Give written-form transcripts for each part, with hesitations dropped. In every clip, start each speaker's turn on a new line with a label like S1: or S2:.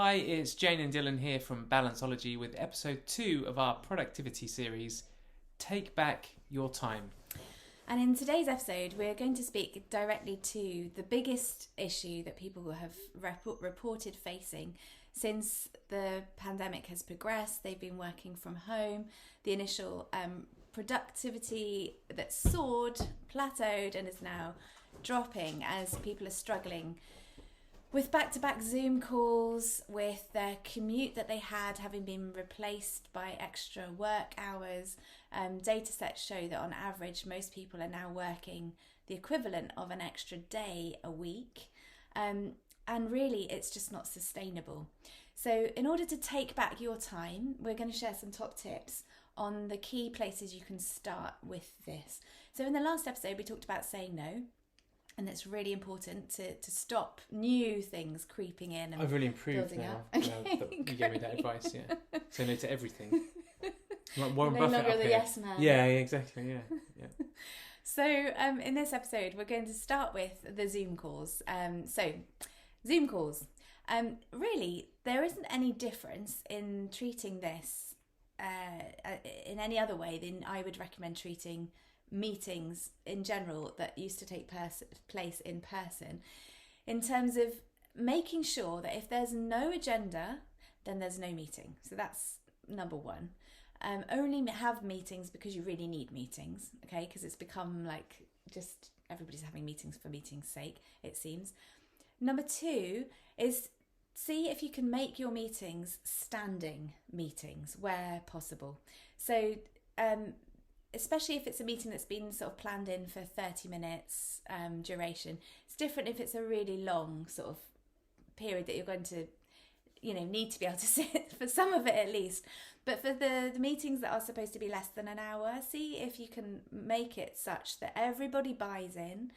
S1: Hi, it's Jayne and Dylan here from Balanceology with episode 2 of our productivity series, Take Back Your Time.
S2: And in today's episode, we're going to speak directly to the biggest issue that people have reported facing since the pandemic has progressed. They've been working from home. The initial productivity that soared, plateaued, and is now dropping as people are struggling with back-to-back Zoom calls, with their commute that they had having been replaced by extra work hours. Data sets show that on average, most people are now working the equivalent of an extra day a week. And really, it's just not sustainable. So in order to take back your time, we're going to share some top tips on the key places you can start with this. So in the last episode, we talked about saying no. And it's really important to stop new things creeping in. And
S1: I've really improved now.
S2: Okay,
S1: that you gave me that advice, yeah. Say no to everything. Like Warren
S2: no
S1: Buffett
S2: longer
S1: up
S2: the
S1: here.
S2: yes man.
S1: Yeah, exactly, yeah.
S2: So in this episode, we're going to start with the Zoom calls. Zoom calls. Really, there isn't any difference in treating this in any other way than I would recommend treating meetings in general that used to take place in person, in terms of making sure that if there's no agenda, then there's no meeting. So that's number one. Only have meetings because you really need meetings, okay? Because it's become like just everybody's having meetings for meetings' sake, it seems. Number two is see if you can make your meetings standing meetings where possible. So especially if it's a meeting that's been sort of planned in for 30 minutes duration. It's different if it's a really long sort of period that you're going to, need to be able to sit for some of it at least. But for the meetings that are supposed to be less than an hour, see if you can make it such that everybody buys in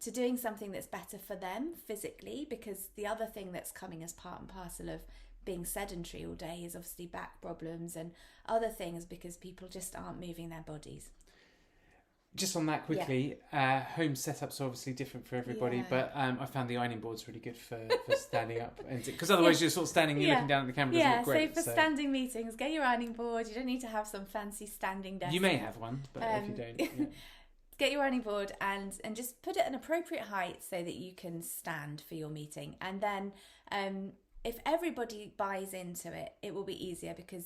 S2: to doing something that's better for them physically, because the other thing that's coming as part and parcel of being sedentary all day is obviously back problems and other things because people just aren't moving their bodies.
S1: Just on that quickly, home setups are obviously different for everybody, but I found the ironing board's really good for standing up, because otherwise you're sort of standing and you're looking down at the camera. Doesn't look great.
S2: So for standing meetings, get your ironing board. You don't need to have some fancy standing desk.
S1: You may have one, but if you don't,
S2: get your ironing board and just put it at an appropriate height so that you can stand for your meeting. And then if everybody buys into it, it will be easier because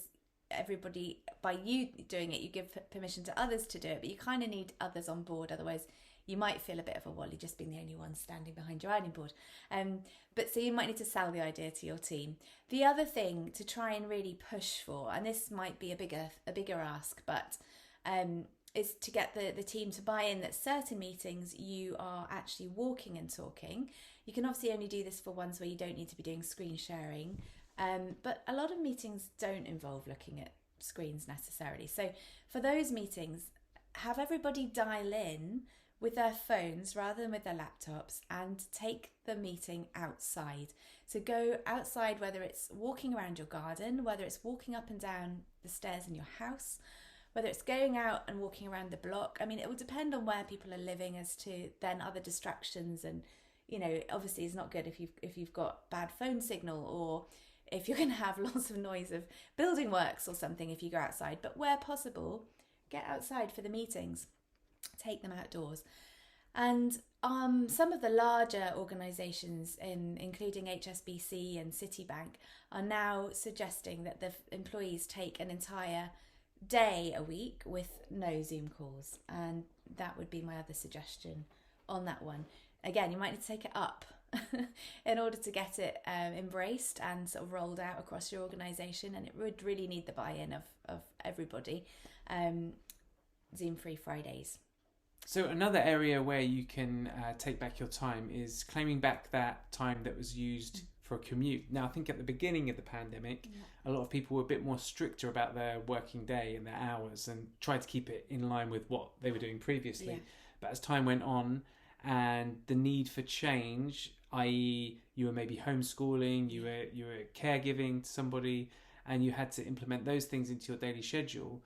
S2: everybody, by you doing it, you give permission to others to do it, but you kind of need others on board. Otherwise, you might feel a bit of a wally just being the only one standing behind your ironing board. But so you might need to sell the idea to your team. The other thing to try and really push for, and this might be a bigger ask, but is to get the team to buy in that certain meetings you are actually walking and talking. You can obviously only do this for ones where you don't need to be doing screen sharing, but a lot of meetings don't involve looking at screens necessarily. So for those meetings, have everybody dial in with their phones rather than with their laptops and take the meeting outside. So go outside, whether it's walking around your garden, whether it's walking up and down the stairs in your house, whether it's going out and walking around the block. I mean, it will depend on where people are living as to then other distractions. And, obviously it's not good if you've got bad phone signal or if you're going to have lots of noise of building works or something if you go outside. But where possible, get outside for the meetings. Take them outdoors. And some of the larger organisations, including HSBC and Citibank, are now suggesting that the employees take an entire day a week with no Zoom calls, and that would be my other suggestion on that one. Again, you might need to take it up in order to get it embraced and sort of rolled out across your organisation, and it would really need the buy-in of everybody. Zoom free Fridays.
S1: So another area where you can take back your time is claiming back that time that was used for a commute. Now, I think at the beginning of the pandemic, a lot of people were a bit more stricter about their working day and their hours and tried to keep it in line with what they were doing previously. Yeah. But as time went on and the need for change, i.e. you were maybe homeschooling, you were caregiving to somebody, and you had to implement those things into your daily schedule,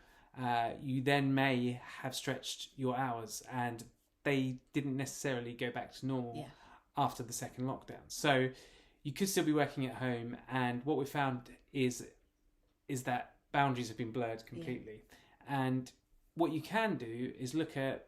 S1: you then may have stretched your hours and they didn't necessarily go back to normal after the second lockdown. So you could still be working at home, and what we found is that boundaries have been blurred completely. And what you can do is look at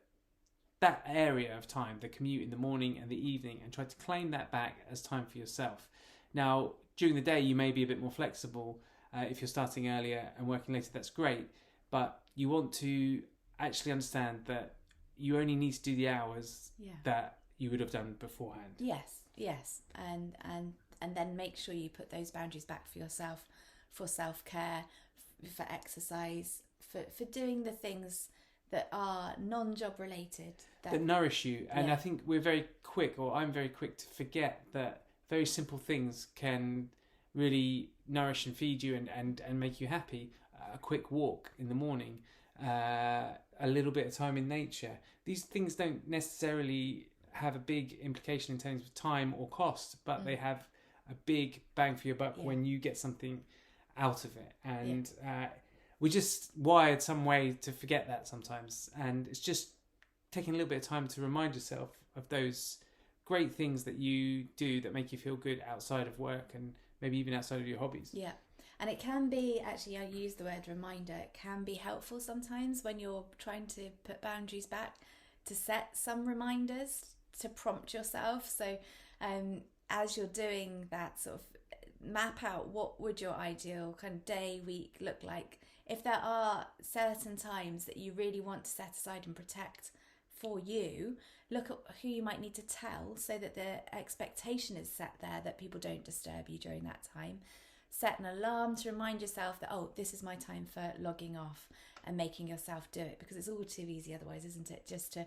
S1: that area of time, the commute in the morning and the evening, and try to claim that back as time for yourself. Now, during the day, you may be a bit more flexible. If you're starting earlier and working later, that's great. But you want to actually understand that you only need to do the hours that you would have done beforehand.
S2: Yes. And then make sure you put those boundaries back for yourself, for self-care, for exercise, for doing the things that are non-job related.
S1: That nourish you. And I think I'm very quick to forget that very simple things can really nourish and feed you and make you happy. A quick walk in the morning, a little bit of time in nature. These things don't necessarily have a big implication in terms of time or cost, but they have a big bang for your buck when you get something out of it. And we're just wired some way to forget that sometimes. And it's just taking a little bit of time to remind yourself of those great things that you do that make you feel good outside of work and maybe even outside of your hobbies.
S2: Yeah. And it can be, actually, I use the word reminder, it can be helpful sometimes when you're trying to put boundaries back, to set some reminders to prompt yourself. So as you're doing that, sort of map out what would your ideal kind of day, week look like. If there are certain times that you really want to set aside and protect for you, look at who you might need to tell so that the expectation is set there that people don't disturb you during that time. Set an alarm to remind yourself that, this is my time for logging off, and making yourself do it, because it's all too easy otherwise, isn't it? Just to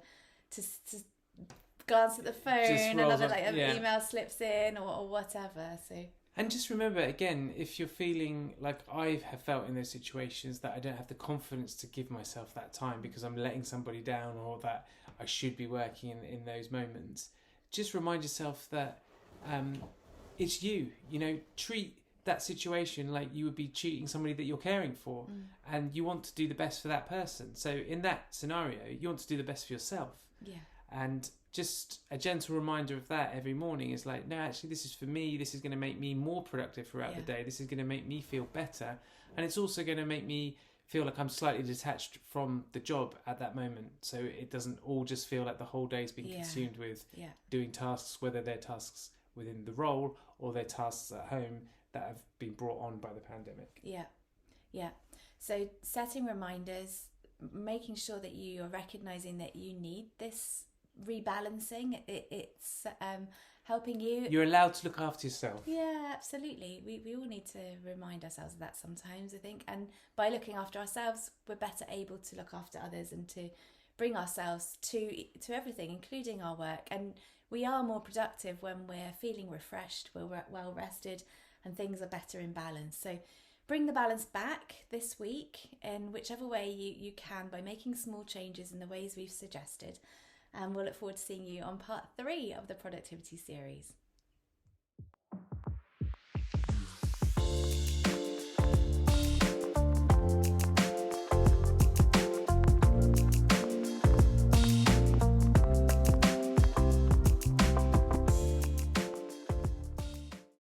S2: glance at the phone, another email slips in or whatever. So. And
S1: just remember, again, if you're feeling like I have felt in those situations that I don't have the confidence to give myself that time because I'm letting somebody down, or that I should be working in those moments, just remind yourself that it's you. Treat that situation like you would be treating somebody that you're caring for, and you want to do the best for that person. So in that scenario, you want to do the best for yourself.
S2: Yeah.
S1: And just a gentle reminder of that every morning is like, no, actually, this is for me. This is going to make me more productive throughout the day. This is going to make me feel better. And it's also going to make me feel like I'm slightly detached from the job at that moment. So it doesn't all just feel like the whole day's been consumed with doing tasks, whether they're tasks within the role or they're tasks at home that have been brought on by the pandemic.
S2: Yeah. So setting reminders, making sure that you are recognising that you need this rebalancing. It's helping you.
S1: You're allowed to look after yourself.
S2: Yeah, absolutely. We all need to remind ourselves of that sometimes, I think. And by looking after ourselves, we're better able to look after others and to bring ourselves to everything, including our work. And we are more productive when we're feeling refreshed, we're well rested, and things are better in balance. So bring the balance back this week in whichever way you can, by making small changes in the ways we've suggested. And we'll look forward to seeing you on part 3 of the productivity series.